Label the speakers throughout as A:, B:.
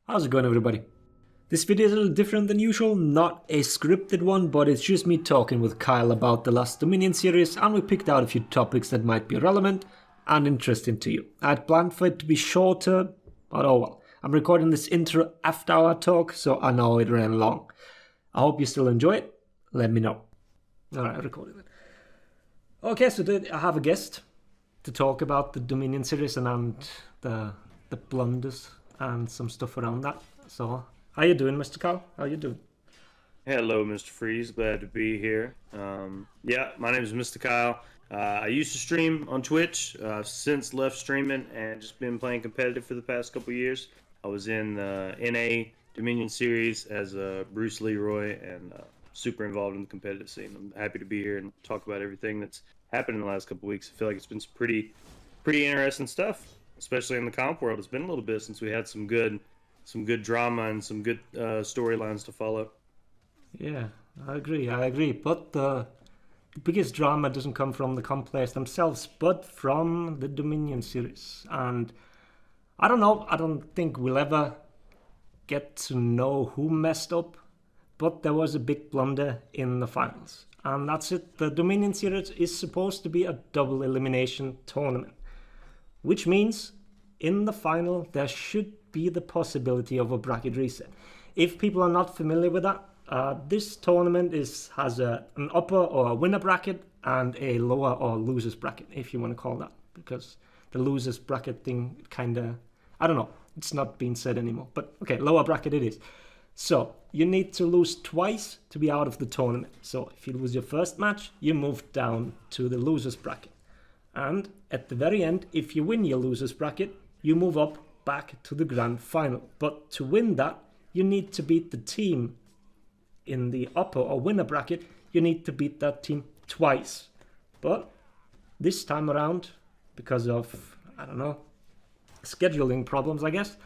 A: How's it going, everybody? This video is a little different than usual, not a scripted one, but it's just me talking with Kyle about the last Dominion series, and we picked out a few topics that might be relevant and interesting to you. I had planned for it to be shorter, but oh well. I'm recording this intro after our talk, so I know it ran long. I hope you still enjoy it. Let me know. Alright, recording it. Okay, so I have a guest to talk about the Dominion series and the blunders and some stuff around that. So, how you doing, MystaKyle? How you doing?
B: Hello, Mr. Freeze. Glad to be here. My name is MystaKyle. I used to stream on Twitch. Since left streaming and just been playing competitive for the past couple years. I was in the NA Dominion series as Bruce Leroy and super involved in the competitive scene. I'm happy to be here and talk about everything that's happened in the last couple weeks. I feel like it's been some pretty interesting stuff, especially in the comp world. It's been a little bit since we had some good drama and some good storylines to follow.
A: Yeah, I agree. But the biggest drama doesn't come from the comp players themselves, but from the Dominion series. And I don't know, I don't think we'll ever get to know who messed up, but there was a big blunder in the finals. And that's it. The Dominion series is supposed to be a double elimination tournament, which means in the final there should be the possibility of a bracket reset. If people are not familiar with that, this tournament has an upper or a winner bracket and a lower or losers bracket, if you want to call that, because the losers bracket thing kind of, I don't know, it's not being said anymore, but okay, lower bracket it is. So you need to lose twice to be out of the tournament. So if you lose your first match, you move down to the losers bracket. And at the very end, if you win your losers bracket, you move up back to the grand final. But to win that, you need to beat the team in the upper or winner bracket. You need to beat that team twice. But this time around, because of, I don't know, scheduling problems, I guess,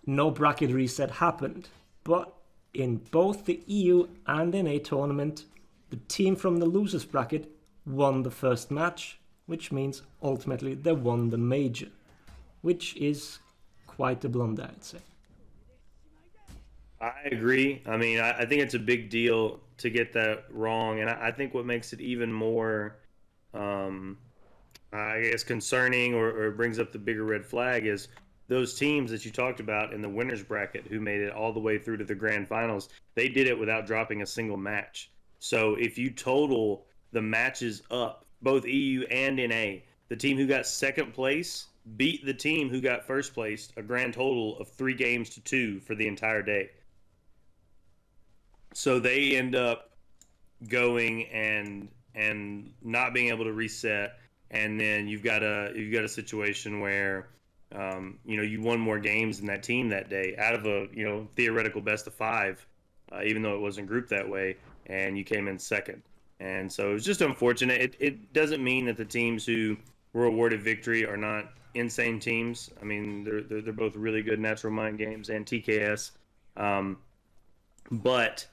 A: no bracket reset happened. But in both the EU and NA tournament, the team from the losers bracket won the first match, which means ultimately they won the major, which is quite a blunder, I'd say.
B: I agree. I mean, I think it's a big deal to get that wrong, and I think what makes it even more, I guess, concerning or brings up the bigger red flag is those teams that you talked about in the winners bracket who made it all the way through to the grand finals. They did it without dropping a single match. So if you total the matches up, both EU and NA, the team who got second place beat the team who got first place a grand total of 3-2 for the entire day. So they end up going and not being able to reset, and then you've got a situation where you won more games than that team that day out of a theoretical best of 5, even though it wasn't grouped that way, and you came in second. And so it was just unfortunate. It doesn't mean that the teams who were awarded victory are not insane teams. I mean, they're both really good Natural Mind Games and TKS. But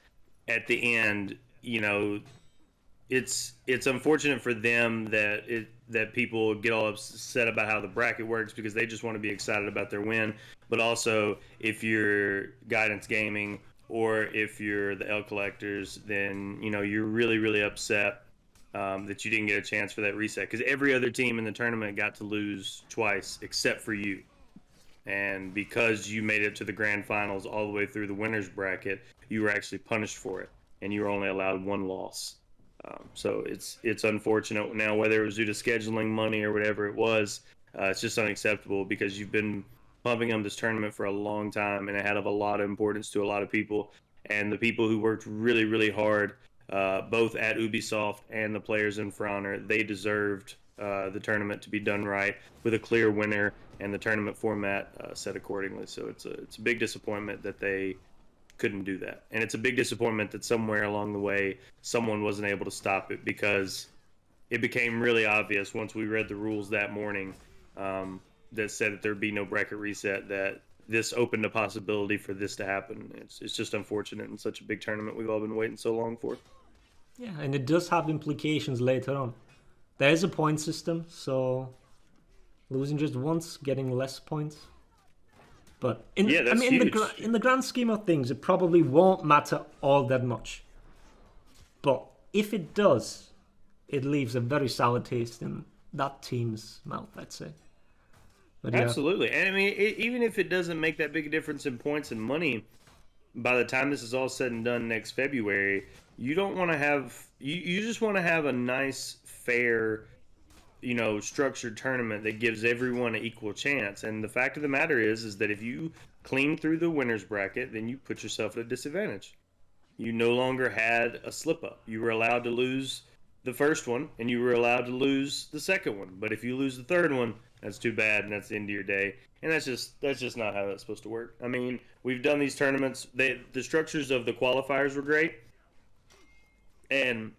B: at the end, it's unfortunate for them that people get all upset about how the bracket works because they just want to be excited about their win. But also, if you're Guidance Gaming or if you're the L Collectors, then you're really, really upset that you didn't get a chance for that reset, because every other team in the tournament got to lose twice except for you. And because you made it to the grand finals all the way through the winners bracket, you were actually punished for it, and you were only allowed one loss. So it's unfortunate. Now, whether it was due to scheduling, money, or whatever it was, it's just unacceptable, because you've been pumping on this tournament for a long time, and it had a lot of importance to a lot of people. And the people who worked really, really hard, both at Ubisoft and the players in For Honor, they deserved the tournament to be done right with a clear winner and the tournament format set accordingly. So it's a big disappointment that they couldn't do that, and it's a big disappointment that somewhere along the way someone wasn't able to stop it, because it became really obvious once we read the rules that morning that said that there'd be no bracket reset, that this opened a possibility for this to happen. It's just unfortunate in such a big tournament we've all been waiting so long for.
A: Yeah, and it does have implications later on. There is a point system, so losing just once, getting less points. But
B: that's huge.
A: In the grand scheme of things, it probably won't matter all that much. But if it does, it leaves a very sour taste in that team's mouth, I'd say. But
B: Absolutely. And I mean, even if it doesn't make that big a difference in points and money, by the time this is all said and done next February, you don't want to have you just want to have a nice, fair, structured tournament that gives everyone an equal chance. And the fact of the matter is that if you clean through the winners bracket, then you put yourself at a disadvantage. You no longer had a slip up. You were allowed to lose the first one, and you were allowed to lose the second one. But if you lose the third one, that's too bad, and that's the end of your day. And that's just not how that's supposed to work. I mean, we've done these tournaments. The structures of the qualifiers were great, and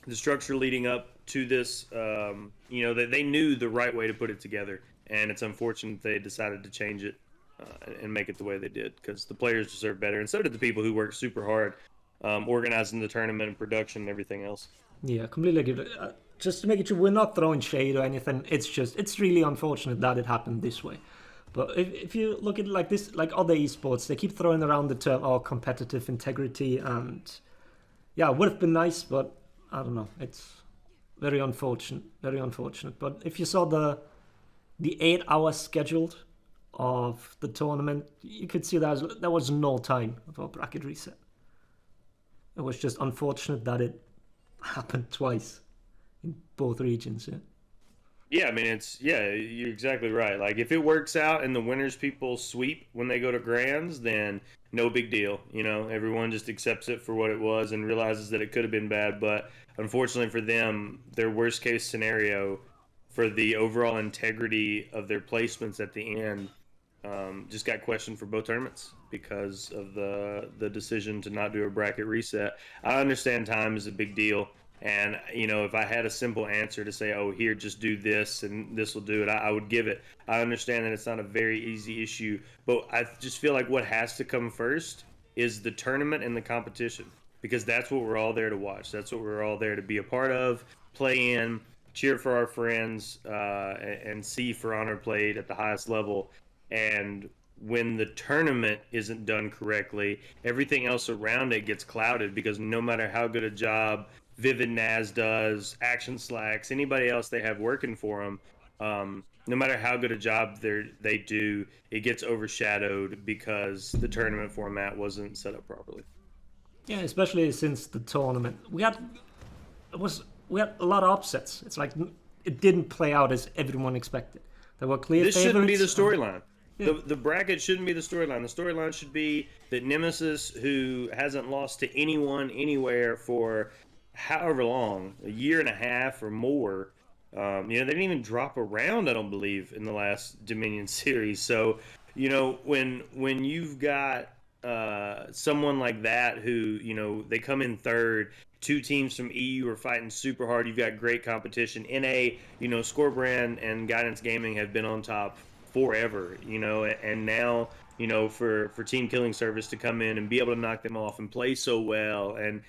B: the structure leading up to this, that they knew the right way to put it together. And it's unfortunate they decided to change it and make it the way they did, because the players deserve better, and so did the people who worked super hard organizing the tournament and production and everything else.
A: Yeah, completely agree. Just to make it sure, we're not throwing shade or anything. It's really unfortunate that it happened this way. But if you look at it like this, like other esports, they keep throwing around the term competitive integrity, and yeah, it would have been nice, but I don't know. It's very unfortunate, very unfortunate. But if you saw the 8 hours scheduled of the tournament, you could see that there was no time for bracket reset. It was just unfortunate that it happened twice in both regions.
B: Yeah, I mean, you're exactly right. Like, if it works out and the winners people sweep when they go to grands, then no big deal. Everyone just accepts it for what it was and realizes that it could have been bad. But unfortunately for them, their worst case scenario for the overall integrity of their placements at the end just got questioned for both tournaments because of the decision to not do a bracket reset. I understand time is a big deal. And, if I had a simple answer to say, oh, here, just do this and this will do it, I would give it. I understand that it's not a very easy issue, but I just feel like what has to come first is the tournament and the competition, because that's what we're all there to watch. That's what we're all there to be a part of, play in, cheer for our friends, and see for honor played at the highest level. And when the tournament isn't done correctly, everything else around it gets clouded, because no matter how good a job Vivid Naz does, Action Slacks, anybody else they have working for them, no matter how good a job they do, it gets overshadowed because the tournament format wasn't set up properly.
A: Yeah, especially since the tournament, we had a lot of upsets. It's like it didn't play out as everyone expected. There were clear favorites.
B: This shouldn't be the storyline.
A: Yeah.
B: The bracket shouldn't be the storyline. The storyline should be that Nemesis, who hasn't lost to anyone anywhere for however long, a year and a half or more, they didn't even drop a round, I don't believe, in the last Dominion series. So, when you've got someone like that who, they come in third, 2 teams from EU are fighting super hard, you've got great competition. NA, Scorebrand and Guidance Gaming have been on top forever, and now, for Team Killing Service to come in and be able to knock them off and play so well, and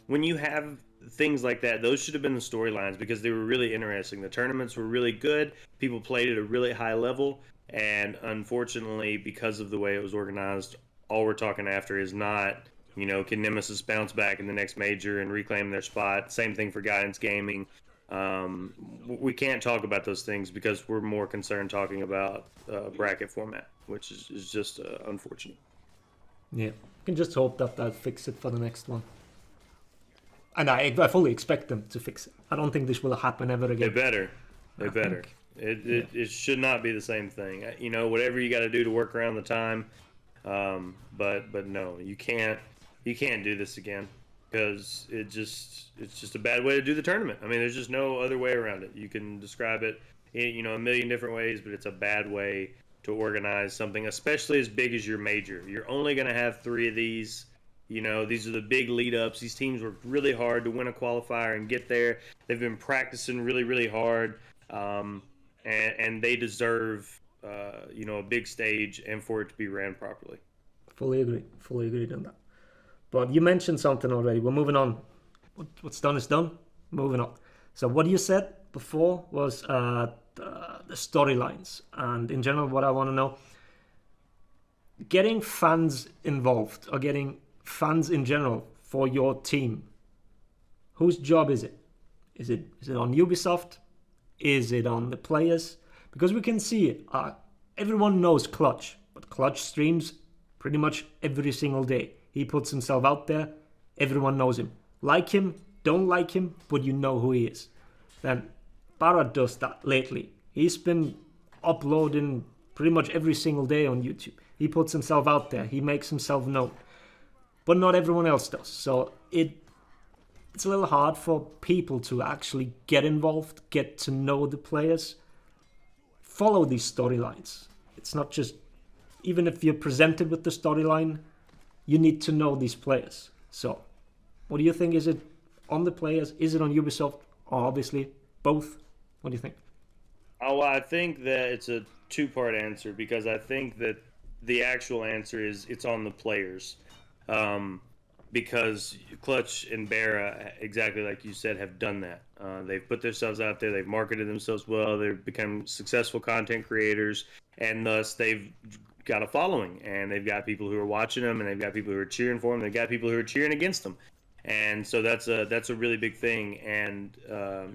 B: when you have things like that, those should have been the storylines, because they were really interesting. The tournaments were really good. People played at a really high level. And unfortunately, because of the way it was organized, all we're talking after is not, can Nemesis bounce back in the next major and reclaim their spot? Same thing for Guidance Gaming. We can't talk about those things because we're more concerned talking about bracket format, which is just unfortunate.
A: Yeah, you can just hope that they'll fix it for the next one. And I fully expect them to fix it. I don't think this will happen ever again.
B: They better. It should not be the same thing. Whatever you got to do to work around the time. But no, you can't do this again, because it's just a bad way to do the tournament. I mean, there's just no other way around it. You can describe it, a million different ways, but it's a bad way to organize something, especially as big as your major. You're only going to have 3 of these. These are the big lead-ups. These teams worked really hard to win a qualifier and get there. They've been practicing really, really hard, and they deserve, a big stage and for it to be ran properly.
A: Fully agreed on that. But you mentioned something already. We're moving on. What's done is done. Moving on. So what you said before was the storylines, and in general, what I want to know. getting fans involved or getting fans in general for your team, whose job is it? Is it on Ubisoft? Is it on the players? Because we can see everyone knows Clutch, but Clutch streams pretty much every single day. He puts himself out there. Everyone knows him. Like him, don't like him, but you know who he is. Then Barrett does that lately. He's been uploading pretty much every single day on YouTube. He puts himself out there. He makes himself known. But not everyone else does. So it's a little hard for people to actually get involved, get to know the players, follow these storylines. It's not just, even if you're presented with the storyline, you need to know these players. So, what do you think? Is it on the players? Is it on Ubisoft? Or obviously, both? What do you think?
B: Oh, I think that it's a two-part answer, because I think that the actual answer is it's on the players. Because Clutch and Barra, exactly like you said, have done that. They've put themselves out there. They've marketed themselves well. They've become successful content creators, and thus they've got a following. And they've got people who are watching them, and they've got people who are cheering for them. They've got people who are cheering against them. And so that's a really big thing. And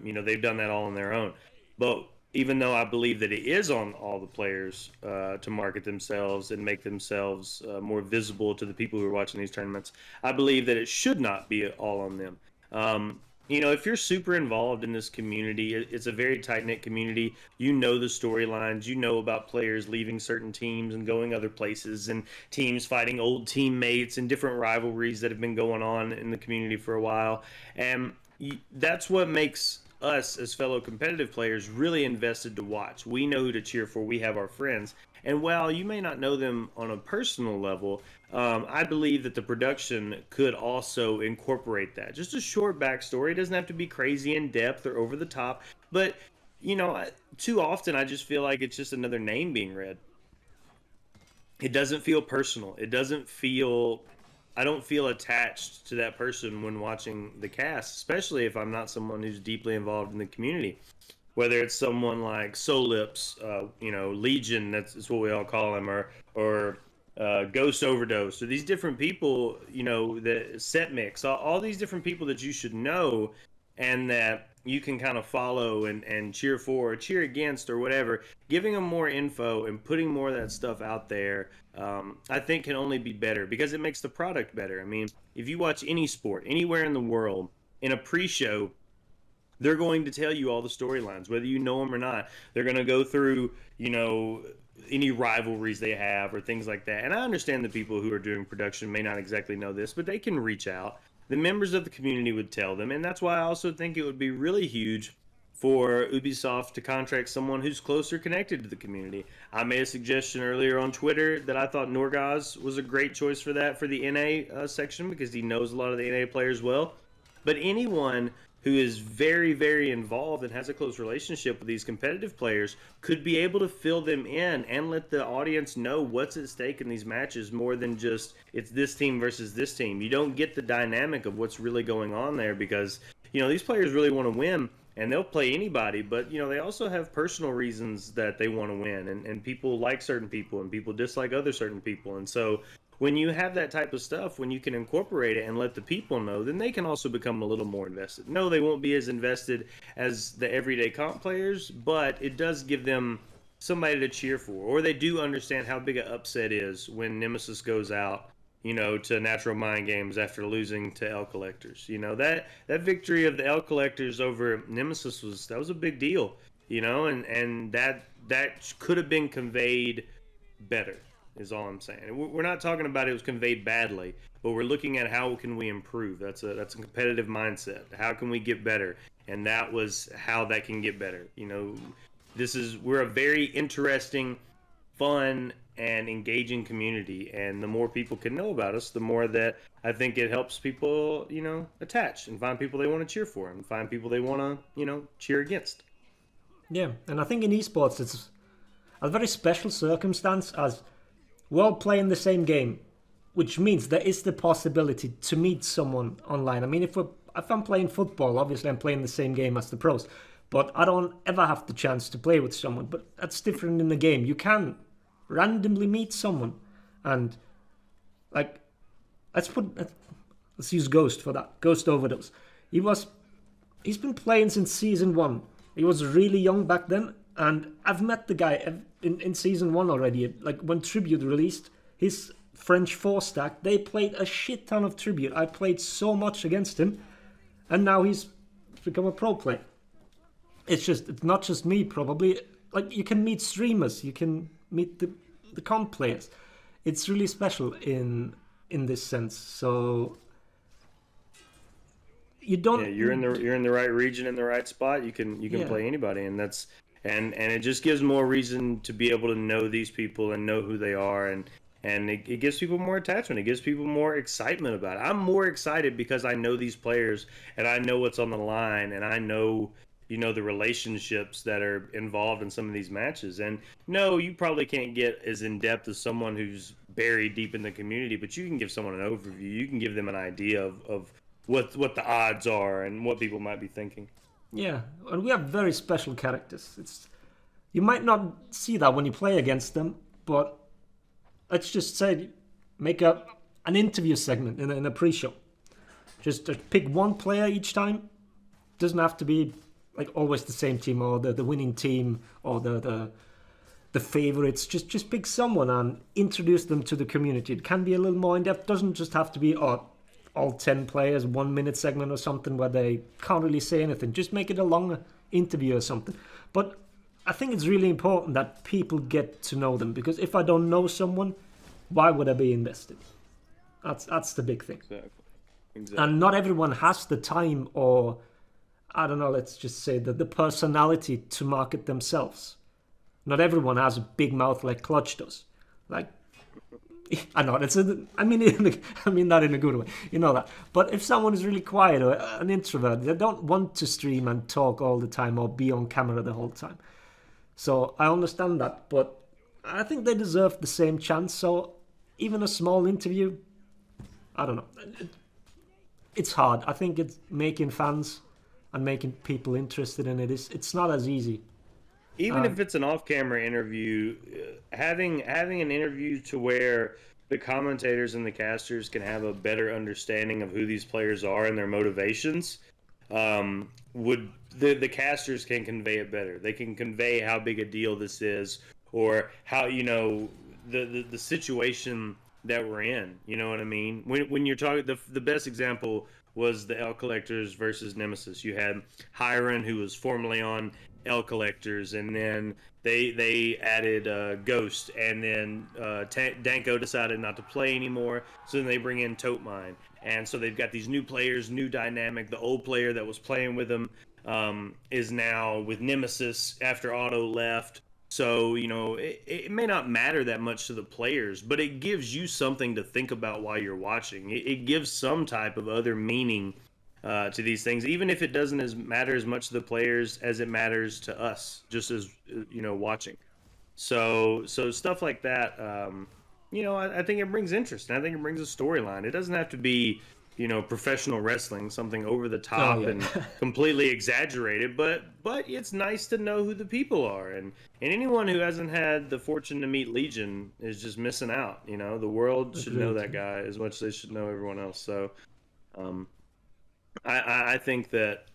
B: they've done that all on their own. But even though I believe that it is on all the players to market themselves and make themselves more visible to the people who are watching these tournaments, I believe that it should not be all on them. If you're super involved in this community, it's a very tight-knit community. You know the storylines. You know about players leaving certain teams and going other places, and teams fighting old teammates and different rivalries that have been going on in the community for a while. And that's what makes us as fellow competitive players really invested to watch. We know who to cheer for. We have our friends. And while you may not know them on a personal level, I believe that the production could also incorporate that. Just a short backstory. It doesn't have to be crazy in depth or over the top. But, too often I just feel like it's just another name being read. It doesn't feel personal. I don't feel attached to that person when watching the cast, especially if I'm not someone who's deeply involved in the community. Whether it's someone like Solips, Legion, that's what we all call him, or Ghost Overdose, or these different people, the Set Mix, all these different people that you should know and that you can kind of follow and cheer for or cheer against or whatever. Giving them more info and putting more of that stuff out there, I think can only be better, because it makes the product better. I mean, if you watch any sport anywhere in the world, in a pre-show, they're going to tell you all the storylines, whether you know them or not. They're going to go through, any rivalries they have or things like that. And I understand the people who are doing production may not exactly know this, but they can reach out. The members of the community would tell them. And that's why I also think it would be really huge for Ubisoft to contract someone who's closer connected to the community. I made a suggestion earlier on Twitter that I thought Norgaz was a great choice for that, for the NA section, because he knows a lot of the NA players well. But anyone who is very, very involved and has a close relationship with these competitive players could be able to fill them in and let the audience know what's at stake in these matches, more than just it's this team versus this team. You don't get the dynamic of what's really going on there, because these players really want to win, and they'll play anybody, but they also have personal reasons that they want to win, and people like certain people and people dislike other certain people. And so when you have that type of stuff, when you can incorporate it and let the people know, then they can also become a little more invested. No, they won't be as invested as the everyday comp players, but it does give them somebody to cheer for. Or they do understand how big an upset is when Nemesis goes out, to Natural Mind Games after losing to L Collectors. That victory of the L Collectors over Nemesis was a big deal, and that could have been conveyed better, is all I'm saying. We're not talking about it was conveyed badly, but we're looking at how can we improve. That's a competitive mindset. How can we get better? And that was how that can get better. We're a very interesting, fun, and engaging community, and the more people can know about us, the more that I think it helps people, attach and find people they want to cheer for and find people they want to, cheer against.
A: Yeah, and I think in esports it's a very special circumstance, as we're all playing the same game, which means there is the possibility to meet someone online. I mean, if I'm playing football, obviously I'm playing the same game as the pros, but I don't ever have the chance to play with someone. But that's different in the game. You can randomly meet someone, And like, let's use Ghost for that. Ghost Overdose. He's been playing since season 1. He was really young back then, and I've met the guy in season 1 already. Like when Tribute released, his French 4-stack, they played a shit ton of Tribute. I played so much against him, and now he's become a pro player. It's not just me, probably. Like, you can meet streamers, you can meet the comp players. It's really special in this sense. So you don't.
B: Yeah, you're in the right region, in the right spot. You can play anybody, and that's and it just gives more reason to be able to know these people and know who they are, and it gives people more attachment. It gives people more excitement about it. I'm more excited because I know these players and I know what's on the line, and I know, the relationships that are involved in some of these matches. And no, you probably can't get as in depth as someone who's buried deep in the community, but you can give someone an overview. You can give them an idea of what the odds are and what people might be thinking.
A: Yeah, and we have very special characters. You might not see that when you play against them, but let's just say make an interview segment in a pre-show. Just pick one player each time. Doesn't have to be like always the same team or the winning team or the favorites. Just pick someone and introduce them to the community. It can be a little more in depth. Doesn't just have to be all 10 players, 1 minute segment or something where they can't really say anything. Just make it a longer interview or something. But I think it's really important that people get to know them, because if I don't know someone, why would I be invested? That's the big thing. Exactly. And not everyone has the time, or I don't know, let's just say the personality to market themselves. Not everyone has a big mouth like Clutch does. Like, I know I mean that in a good way, you know that. But if someone is really quiet or an introvert, they don't want to stream and talk all the time or be on camera the whole time. So I understand that, but I think they deserve the same chance. So even a small interview, I don't know. It's hard. I think it's making fans and making people interested in it. It's not as easy.
B: Even if it's an off-camera interview, having an interview to where the commentators and the casters can have a better understanding of who these players are and their motivations, the casters can convey it better. They can convey how big a deal this is, or how the situation that we're in. You know what I mean? When you're talking, the best example was the L Collectors versus Nemesis. You had Hiron, who was formerly on L Collectors, and then they added Ghost, and then Danko decided not to play anymore, so then they bring in Totmine, and so they've got these new players, new dynamic. The old player that was playing with them is now with Nemesis after Otto left. So, it may not matter that much to the players, but it gives you something to think about while you're watching. It gives some type of other meaning to these things, even if it doesn't matter as much to the players as it matters to us, just as, watching. So stuff like that, I think it brings interest, and I think it brings a storyline. It doesn't have to be, professional wrestling, something over the top and completely exaggerated, but it's nice to know who the people are, and anyone who hasn't had the fortune to meet Legion is just missing out. The world should know that guy as much as they should know everyone else. So I think that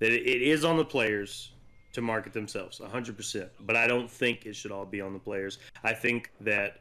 B: it is on the players to market themselves 100%, but I don't think it should all be on the players. I think that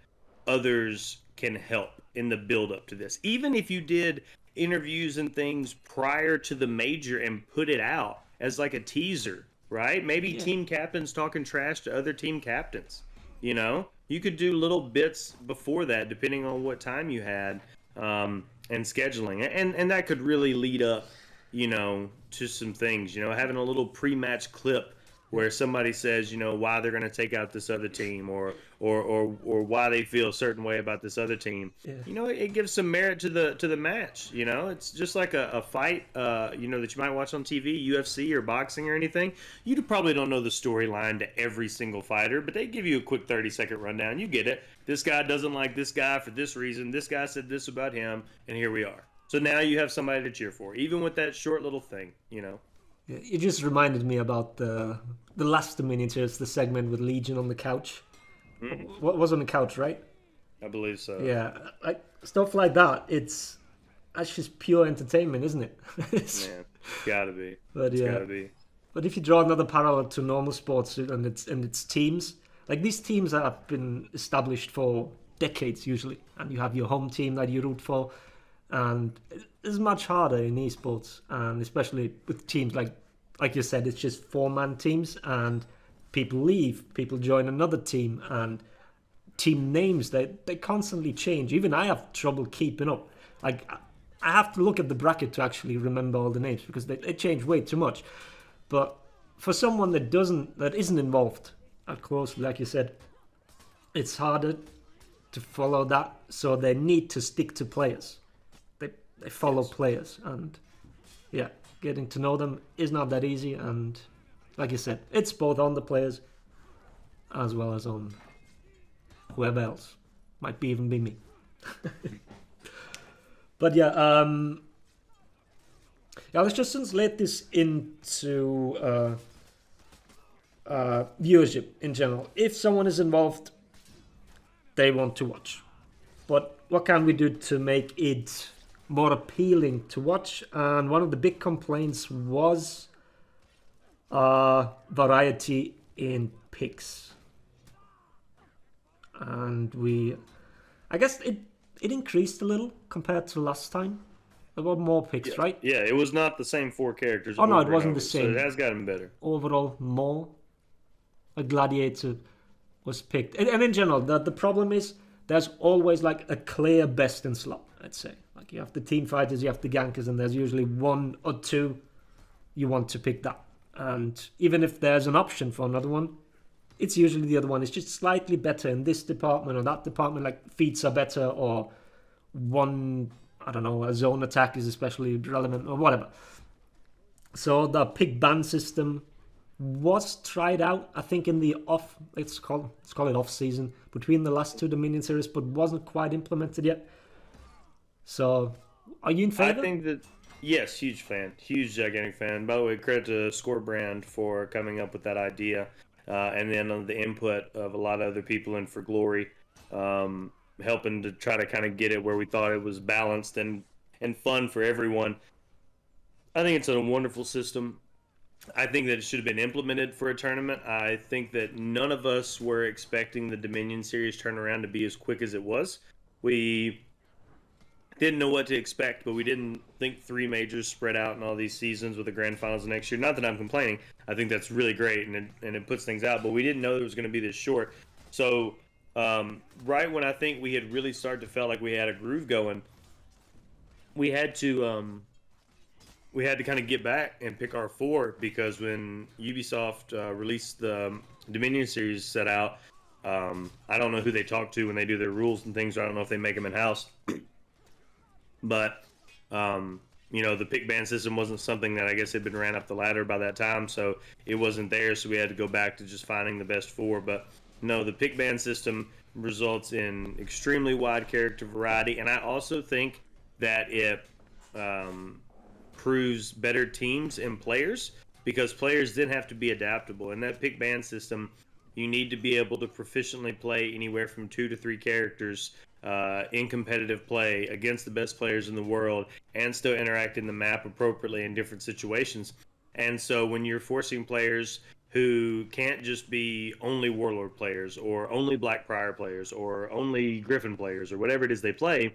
B: others can help in the build up to this. Even if you did interviews and things prior to the major and put it out as like a teaser, right? Maybe team captains talking trash to other team captains. You could do little bits before that, depending on what time you had, and scheduling, and that could really lead up, to some things. Having a little pre-match clip where somebody says, why they're going to take out this other team, or why they feel a certain way about this other team. Yeah. It gives some merit to the match. It's just like a fight, that you might watch on TV, UFC or boxing or anything. You probably don't know the storyline to every single fighter, but they give you a quick 30-second rundown. You get it. This guy doesn't like this guy for this reason. This guy said this about him, and here we are. So now you have somebody to cheer for, even with that short little thing. Yeah,
A: it just reminded me about the last miniatures, the segment with Legion on the couch. What was on the couch, right?
B: I believe so.
A: Yeah, like stuff like that. That's just pure entertainment, isn't it?
B: Man, gotta be.
A: But
B: It's
A: yeah,
B: gotta be.
A: but if you draw another parallel to normal sports and its teams, like these teams that have been established for decades usually, and you have your home team that you root for, and it's much harder in esports, and especially with teams like you said, it's just four-man teams, and people leave, people join another team, and team names they constantly change. Even I have trouble keeping up. Like I have to look at the bracket to actually remember all the names because they change way too much. But for someone that isn't involved closely, like you said, it's harder to follow that. So they need to stick to players. They follow
B: Yes.
A: players, and yeah, getting to know them is not that easy. And like you said, it's both on the players as well as on whoever else. Might be even be me. But yeah, let's just translate this into viewership in general. If someone is involved, they want to watch. But what can we do to make it more appealing to watch? And one of the big complaints was variety in picks. And I guess it increased a little compared to last time. There were more picks,
B: Yeah.
A: right?
B: Yeah, it was not the same four characters
A: Oh no, it
B: over and
A: wasn't the
B: over, so it
A: same.
B: has gotten better.
A: Overall, more a gladiator was picked. And in general, the problem is there's always like a clear best in slot, I'd say. Like you have the team fighters, you have the gankers, and there's usually one or two you want to pick that. And even if there's an option for another one, it's usually the other one is just slightly better in this department or that department, like feats are better or one, I don't know, a zone attack is especially relevant or whatever. So the pick ban system was tried out, I think, in the let's call it off season between the last two Dominion series, but wasn't quite implemented yet. So, are you in
B: I
A: favor?
B: think that yes, huge fan, huge gigantic fan. By the way, credit to Score Brand for coming up with that idea, and then on the input of a lot of other people in for Glory, helping to try to kind of get it where we thought it was balanced and fun for everyone. I think it's a wonderful system. I think that it should have been implemented for a tournament. I think that none of us were expecting the Dominion Series turnaround to be as quick as it was. We didn't know what to expect, but we didn't think three majors spread out in all these seasons with the grand finals next year. Not that I'm complaining. I think that's really great and it puts things out, but we didn't know it was going to be this short. So, right when I think we had really started to feel like we had a groove going, we had to kind of get back and pick our four because when Ubisoft released the Dominion series set out, I don't know who they talk to when they do their rules and things. So I don't know if they make them in house, but the pick ban system wasn't something that I guess had been ran up the ladder by that time, so it wasn't there. So we had to go back to just finding the best four. But no, the pick ban system results in extremely wide character variety, and I also think that it proves better teams and players because players then have to be adaptable. In that pick ban system, you need to be able to proficiently play anywhere from 2 to 3 characters in competitive play against the best players in the world and still interact in the map appropriately in different situations. And so when you're forcing players who can't just be only Warlord players or only Blackbriar players or only Griffin players or whatever it is they play,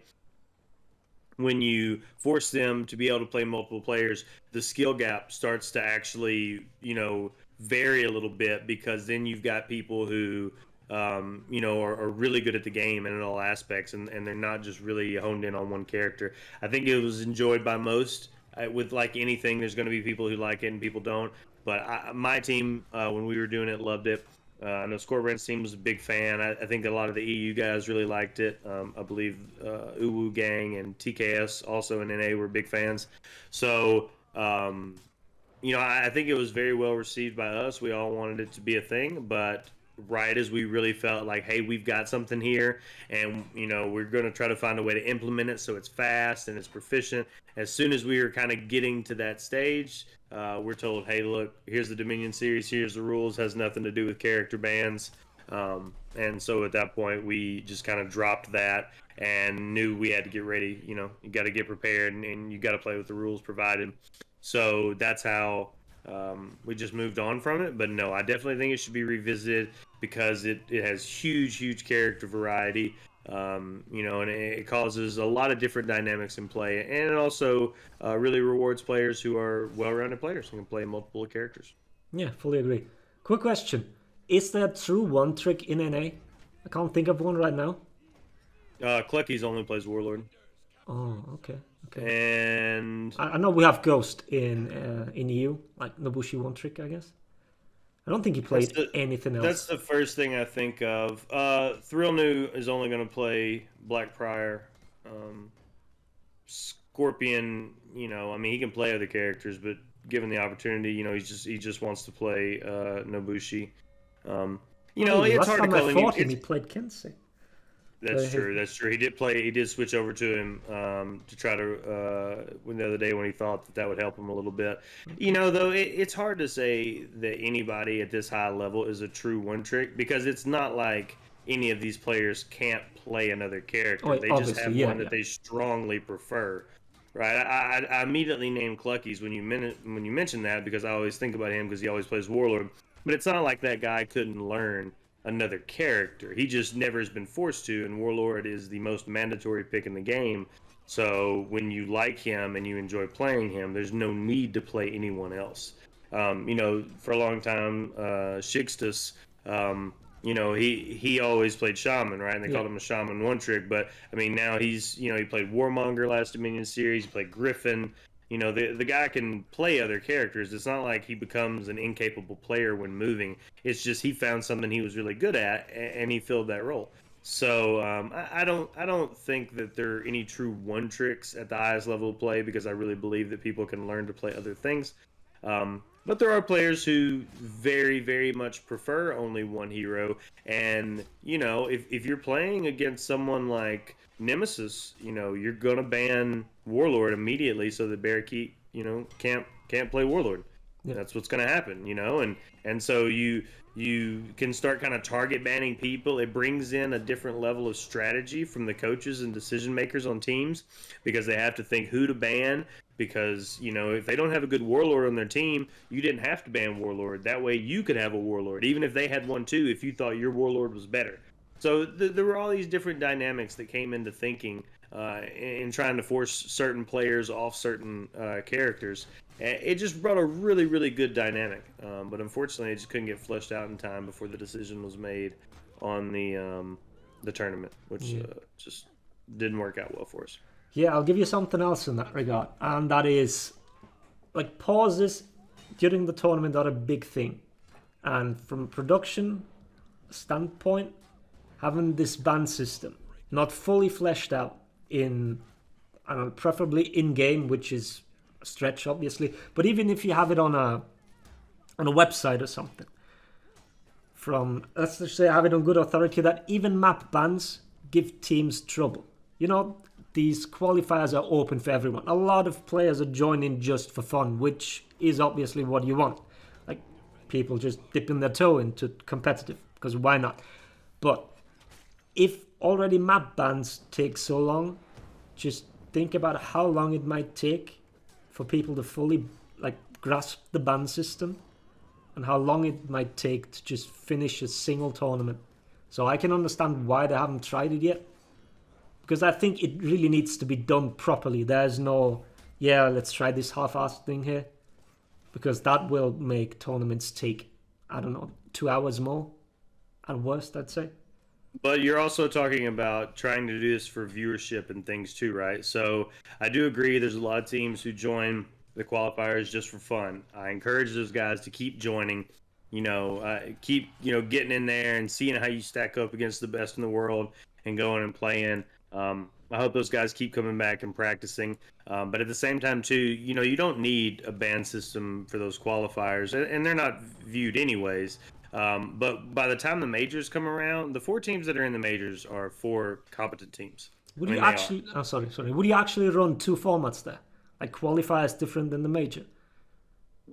B: when you force them to be able to play multiple players, the skill gap starts to actually, vary a little bit because then you've got people who, are really good at the game and in all aspects, and they're not just really honed in on one character. I think it was enjoyed by most. With like anything, there's going to be people who like it and people don't. But my team, when we were doing it, loved it. I know Scorbrand's team was a big fan. I think a lot of the EU guys really liked it. I believe Uwu Gang and TKS also in NA were big fans. So, I think it was very well received by us. We all wanted it to be a thing, but right as we really felt like, hey, we've got something here, and we're going to try to find a way to implement it so it's fast and it's proficient. As soon as we were kind of getting to that stage, we're told, hey, look, here's the Dominion series, here's the rules, has nothing to do with character bans. And so at that point, we just kind of dropped that and knew we had to get ready. You got to get prepared, and you got to play with the rules provided. So that's how we just moved on from it. But no, I definitely think it should be revisited because it has huge character variety. And it causes a lot of different dynamics in play, and it also really rewards players who are well-rounded players who can play multiple characters.
A: Yeah, fully agree. Quick question. Is there a true one trick in NA? I can't think of one right now.
B: Clucky's only plays Warlord.
A: Oh, okay.
B: And
A: I know we have Ghost in EU, like Nobushi one trick, I guess. I don't think he played anything else.
B: That's the first thing I think of. Thrill New is only going to play Black Prior. Scorpion, I mean, he can play other characters, but given the opportunity, he just wants to play Nobushi. It's hard to call him.
A: He played Kensei.
B: That's true. That's true. He did switch over to him to try to win the other day when he thought that would help him a little bit. Though it's hard to say that anybody at this high level is a true one trick because it's not like any of these players can't play another character. They just have one that they strongly prefer. Right. I immediately named Clucky's when you mentioned that because I always think about him because he always plays Warlord. But it's not like that guy couldn't learn another character. He just never has been forced to, and Warlord is the most mandatory pick in the game. So when you like him and you enjoy playing him, there's no need to play anyone else. For a long time, Shixtus, he always played Shaman, right? And they called him a Shaman one trick. But I mean, now he played Warmonger last Dominion series. He played Griffin. The guy can play other characters. It's not like he becomes an incapable player when moving. It's just he found something he was really good at, and he filled that role. So I don't think that there are any true one tricks at the highest level of play because I really believe that people can learn to play other things. But there are players who very much prefer only one hero. And, if you're playing against someone like Nemesis, you're going to ban Warlord immediately so that Barrakeet, can't play Warlord. Yeah. That's what's going to happen, and so you can start kind of target banning people. It brings in a different level of strategy from the coaches and decision makers on teams because they have to think who to ban. Because, if they don't have a good Warlord on their team, you didn't have to ban Warlord. That way you could have a Warlord, even if they had one too, if you thought your Warlord was better. So there were all these different dynamics that came into thinking in trying to force certain players off certain characters. It just brought a really good dynamic. But unfortunately, it just couldn't get fleshed out in time before the decision was made on the tournament, which just didn't work out well for us.
A: Yeah, I'll give you something else in that regard, and that is, like, pauses during the tournament are a big thing. And from a production standpoint, having this ban system not fully fleshed out preferably in-game, which is a stretch, obviously, but even if you have it on a website or something, let's just say I have it on good authority that even map bans give teams trouble. These qualifiers are open for everyone. A lot of players are joining just for fun, which is obviously what you want. Like, people just dipping their toe into competitive, because why not? But if already map bans take so long, just think about how long it might take for people to fully grasp the ban system and how long it might take to just finish a single tournament. So I can understand why they haven't tried it yet. Because I think it really needs to be done properly. There's no, let's try this half-assed thing here. Because that will make tournaments take, 2 hours more. At worst, I'd say.
B: But you're also talking about trying to do this for viewership and things too, right? So I do agree there's a lot of teams who join the qualifiers just for fun. I encourage those guys to keep joining, keep, getting in there and seeing how you stack up against the best in the world and going and playing. I hope those guys keep coming back and practicing. But at the same time, too, you don't need a ban system for those qualifiers, and they're not viewed anyways. But by the time the majors come around, the 4 teams that are in the majors are 4 competent teams.
A: Would you actually? Oh, sorry. Would you actually run 2 formats there? Like qualifiers different than the major?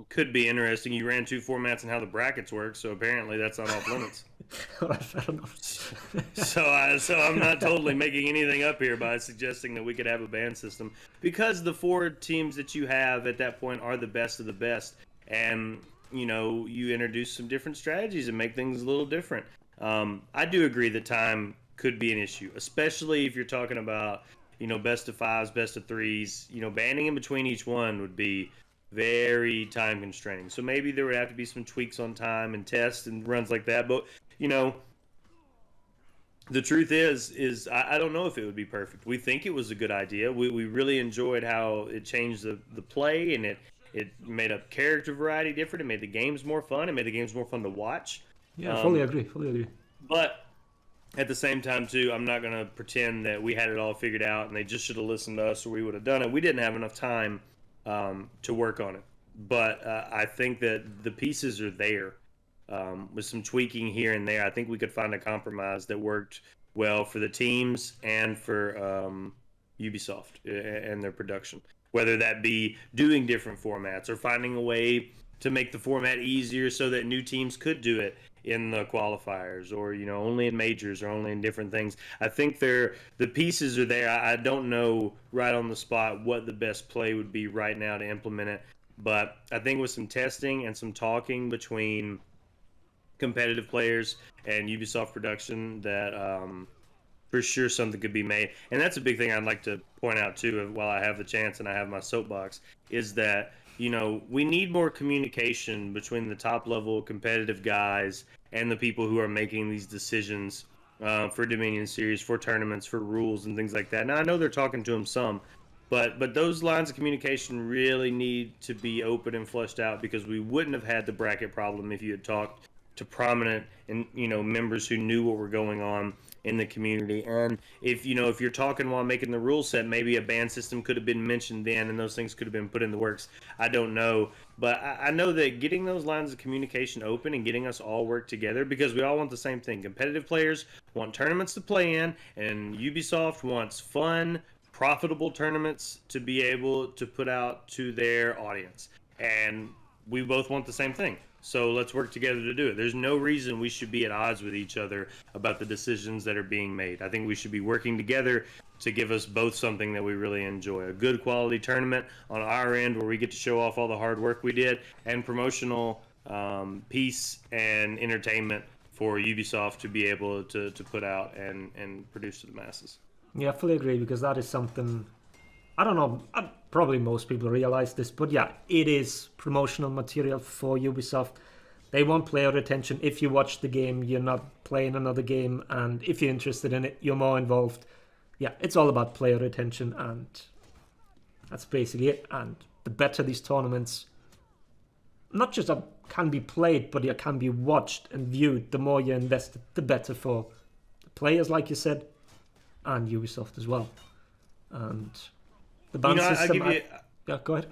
B: Could be interesting. You ran 2 formats and how the brackets work, so apparently that's not off limits.
A: All right, fair enough.
B: So I'm not totally making anything up here by suggesting that we could have a ban system, because the 4 teams that you have at that point are the best of the best, and you introduce some different strategies and make things a little different. I do agree that time could be an issue, especially if you're talking about best of fives, best of threes. Banning in between each one would be very time constraining. So maybe there would have to be some tweaks on time and tests and runs like that. But the truth is I don't know if it would be perfect. We think it was a good idea. We really enjoyed how it changed the play, and it made up character variety different. It made the games more fun. It made the games more fun to watch.
A: Yeah, fully agree. Fully agree.
B: But at the same time, too, I'm not going to pretend that we had it all figured out and they just should have listened to us or we would have done it. We didn't have enough time to work on it. But I think that the pieces are there. With some tweaking here and there, I think we could find a compromise that worked well for the teams and for Ubisoft and their production. Whether that be doing different formats or finding a way to make the format easier so that new teams could do it in the qualifiers, or only in majors, or only in different things. I think the pieces are there. I don't know right on the spot what the best play would be right now to implement it, but I think with some testing and some talking between competitive players and Ubisoft production, that for sure something could be made. And that's a big thing I'd like to point out too, while I have the chance and I have my soapbox, is that we need more communication between the top level competitive guys and the people who are making these decisions for Dominion Series, for tournaments, for rules and things like that. Now I know they're talking to them some, but those lines of communication really need to be open and fleshed out, because we wouldn't have had the bracket problem if you had talked to prominent and members who knew what were going on in the community. And if you're talking while making the rule set, maybe a ban system could have been mentioned then, and those things could have been put in the works. I don't know, but I know that getting those lines of communication open and getting us all work together, because we all want the same thing. Competitive players want tournaments to play in, and Ubisoft wants fun, profitable tournaments to be able to put out to their audience, and we both want the same thing. So let's work together to do it. There's no reason we should be at odds with each other about the decisions that are being made. I think we should be working together to give us both something that we really enjoy. A good quality tournament on our end where we get to show off all the hard work we did, and promotional piece and entertainment for Ubisoft to be able to put out and produce to the masses.
A: Yeah, I fully agree, because that is something, I don't know, probably most people realize this, but yeah, it is promotional material for Ubisoft. They want player retention. If you watch the game, you're not playing another game, and if you're interested in it, you're more involved. Yeah, it's all about player retention, and that's basically it. And the better these tournaments, not just can be played, but it can be watched and viewed, the more you're invested, the better for the players, like you said, and Ubisoft as well. And the ban system. Yeah, go ahead.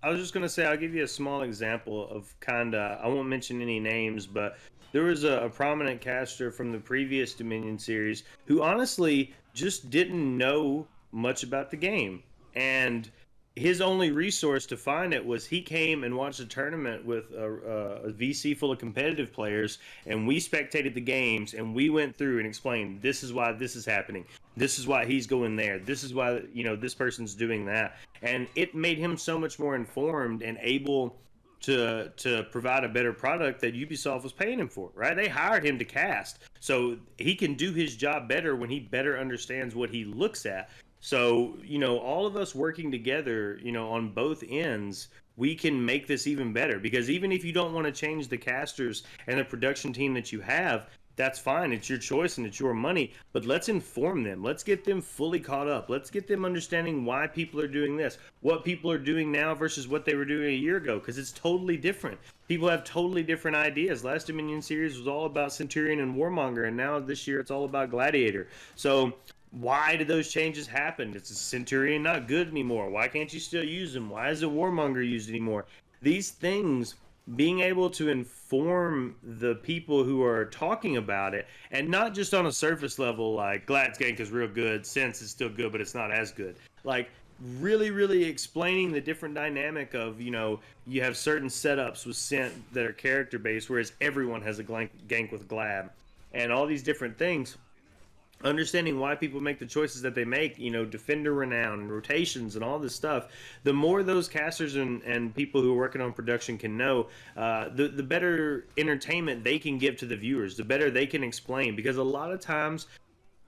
B: I was just going to say, I'll give you a small example of I won't mention any names, but there was a prominent caster from the previous Dominion series who honestly just didn't know much about the game. And his only resource to find it was he came and watched a tournament with a VC full of competitive players, and we spectated the games, and we went through and explained, this is why this is happening. This is why he's going there. This is why, this person's doing that. And it made him so much more informed and able to provide a better product that Ubisoft was paying him for, right? They hired him to cast. So he can do his job better when he better understands what he looks at. So, all of us working together, on both ends, we can make this even better. Because even if you don't want to change the casters and the production team that you have, that's fine. It's your choice and it's your money. But let's inform them. Let's get them fully caught up. Let's get them understanding why people are doing this, what people are doing now versus what they were doing a year ago, because it's totally different. People have totally different ideas. Last Dominion series was all about Centurion and Warmonger, and now this year it's all about Gladiator. So why did those changes happen? Is the Centurion not good anymore? Why can't you still use him? Why isn't Warmonger used anymore? These things, being able to inform the people who are talking about it, and not just on a surface level like Glad's gank is real good, Sense is still good, but it's not as good. Like, really, really explaining the different dynamic of, you have certain setups with Scent that are character based, whereas everyone has a gank with Glab, and all these different things. Understanding why people make the choices that they make, defender renown and rotations and all this stuff, the more those casters and people who are working on production can know, the better entertainment they can give to the viewers, the better they can explain. Because a lot of times,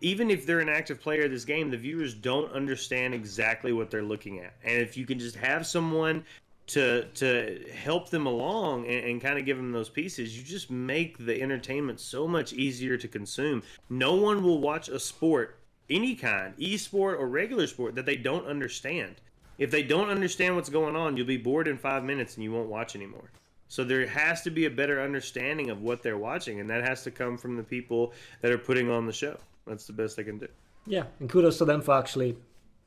B: even if they're an active player of this game, the viewers don't understand exactly what they're looking at. And if you can just have someone to help them along and kind of give them those pieces, you just make the entertainment so much easier to consume. No one will watch a sport, any kind, e-sport or regular sport, that they don't understand. If they don't understand what's going on, you'll be bored in 5 minutes and you won't watch anymore. So there has to be a better understanding of what they're watching, and that has to come from the people that are putting on the show. That's the best they can do.
A: Yeah, and kudos to them for actually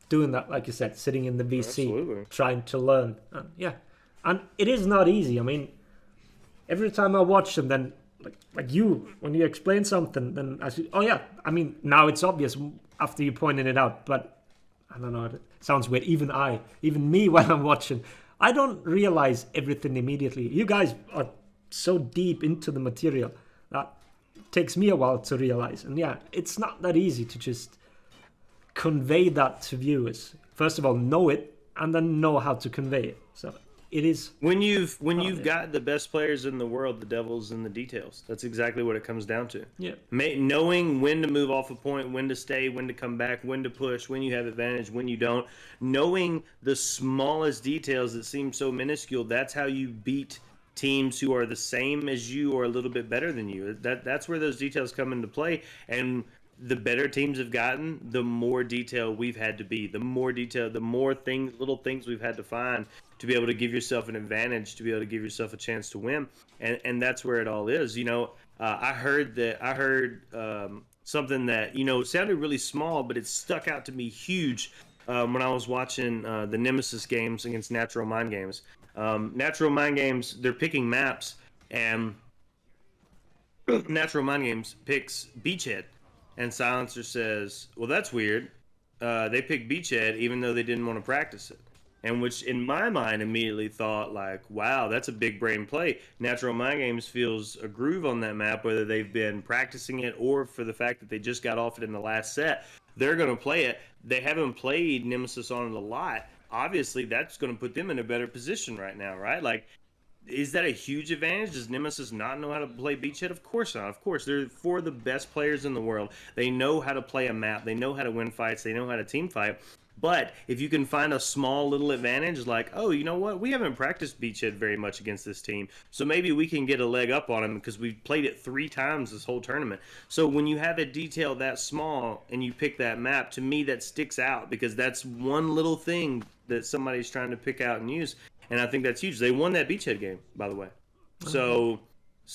A: doing that, like you said, sitting in the VC,
B: Absolutely.
A: trying to learn. And it is not easy. I mean, every time I watch them, then like you, when you explain something, then I say, oh yeah, I mean, now it's obvious after you pointed it out, but I don't know, it sounds weird. Even me when I'm watching, I don't realize everything immediately. You guys are so deep into the material that it takes me a while to realize. And yeah, it's not that easy to just convey that to viewers. First of all, know it, and then know how to convey it. So it is
B: when you've got the best players in the world, the devil's in the details. That's exactly what it comes down to.
A: Yeah,
B: knowing when to move off a point, when to stay, when to come back, when to push, when you have advantage, when you don't. Knowing the smallest details that seem so minuscule, that's how you beat teams who are the same as you or a little bit better than you. That's where those details come into play. And the better teams have gotten, the more detail we've had to be. The more detail, the more little things we've had to find to be able to give yourself an advantage, to be able to give yourself a chance to win. And that's where it all is. I heard something that, sounded really small, but it stuck out to me huge when I was watching the Nemesis games against Natural Mind Games. Natural Mind Games, they're picking maps, and Natural Mind Games picks Beachhead. And Silencer says, well, that's weird. They picked Beachhead even though they didn't want to practice it. And which, in my mind, immediately thought, like, wow, that's a big brain play. Natural Mind Games feels a groove on that map, whether they've been practicing it or for the fact that they just got off it in the last set. They're going to play it. They haven't played Nemesis on it a lot. Obviously, that's going to put them in a better position right now, right? Like, is that a huge advantage? Does Nemesis not know how to play Beachhead? Of course not. Of course. They're four of the best players in the world. They know how to play a map. They know how to win fights. They know how to team fight. But if you can find a small little advantage, like, oh, you know what? We haven't practiced Beachhead very much against this team. So maybe we can get a leg up on them because we've played it 3 times this whole tournament. So when you have a detail that small and you pick that map, to me that sticks out because that's one little thing that somebody's trying to pick out and use. And I think that's huge. They won that Beachhead game, by the way. So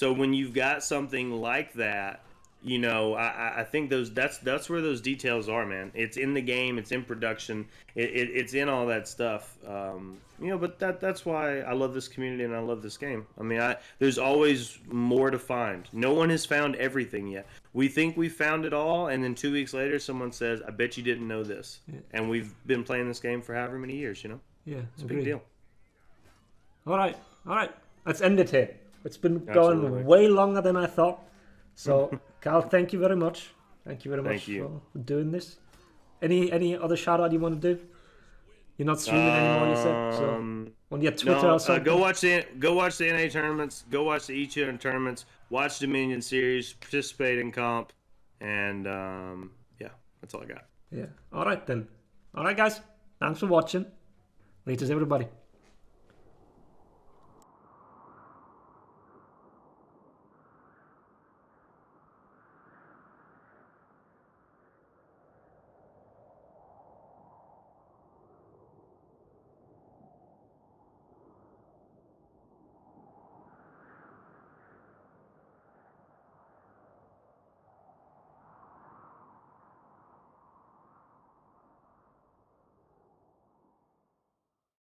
B: when you've got something like that, I think that's where those details are, man. It's in the game. It's in production. It's in all that stuff. But that's why I love this community and I love this game. I mean, there's always more to find. No one has found everything yet. We think we found it all, and then 2 weeks later, someone says, "I bet you didn't know this." Yeah. And we've been playing this game for however many years.
A: Yeah,
B: it's a big deal.
A: All right. Let's end it here. It's been going way longer than I thought. So, Kyle, thank you very much. Thank you very much for doing this. Any other shout out you want to do? You're not streaming anymore, you said. So, on your Twitter or something.
B: Go watch the NA tournaments. Go watch the Each tournaments. Watch Dominion Series. Participate in comp. And that's all I got.
A: Yeah. All right then. All right, guys. Thanks for watching. Laters, everybody.